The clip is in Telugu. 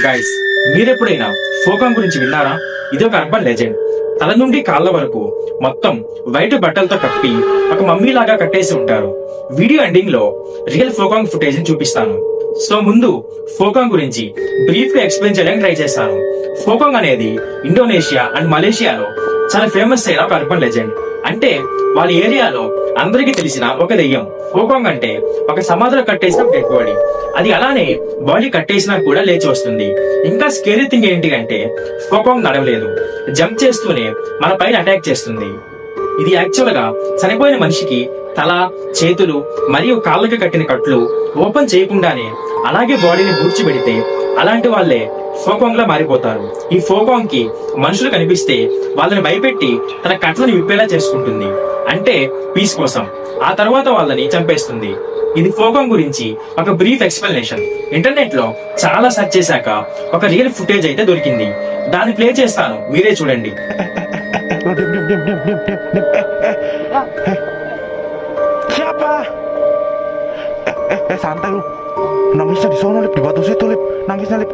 గైస్, మీరెప్పుడైనా ఫోకాంగ్ గురించి విన్నారా? ఇది ఒక అర్బన్ లెజెండ్. తల నుండి కాళ్ళ వరకు మొత్తం వైట్ బట్టలతో కప్పి ఒక మమ్మీ లాగా కట్టేసి ఉంటారు. వీడియో ఎండింగ్ లో రియల్ ఫోకాంగ్ ఫుటేజ్ ని చూపిస్తాను. సో ముందు ఫోకాంగ్ గురించి బ్రీఫ్ గా ఎక్స్ప్లెయిన్ చేయడానికి ట్రై చేస్తాను. ఫోకాంగ్ అనేది ఇండోనేషియా అండ్ మలేషియాలో చాలా ఫేమస్ అయిన ఒక అర్బన్ లెజెండ్. అంటే వాళ్ళ ఏరియాలో అందరికీ తెలిసిన ఒక దెయ్యం. ఫోకాంగ్ అంటే ఒక సమాధిలో కట్టేసిన డెడ్ బాడీ. అది అలానే బాడీ కట్టేసినా కూడా లేచి వస్తుంది. ఇంకా స్కేరీ థింగ్ ఏంటి అంటే ఫోకాంగ్ నడవలేదు, జంప్ చేస్తూనే మన పైన అటాక్ చేస్తుంది. ఇది యాక్చువల్ గా చనిపోయిన మనిషికి తల, చేతులు మరియు కాళ్ళకి కట్టిన కట్లు ఓపెన్ చేయకుండానే అలాగే బాడీని పూడ్చిపెడితే అలాంటి వాళ్ళే ఫోకాంగ్ లా మారిపోతారు. ఈ ఫోకాంగ్ కి మనుషులు కనిపిస్తే వాళ్ళని భయపెట్టి తన కట్లను విప్పేలా చేసుకుంటుంది, అంటే పీస్ కోసం. ఆ తర్వాత వాళ్ళని చంపేస్తుంది. ఇది ఫోకాంగ్ గురించి ఒక బ్రీఫ్ ఎక్స్ప్లెనేషన్. ఇంటర్నెట్ లో చాలా సెర్చ్ చేశాక ఒక రియల్ ఫుటేజ్ అయితే దొరికింది. దాన్ని ప్లే చేస్తాను, మీరే చూడండి. Siapa? Santai lu. Nangisnya di sono, Lip. Di batu situ, Lip. Nangisnya, Lip.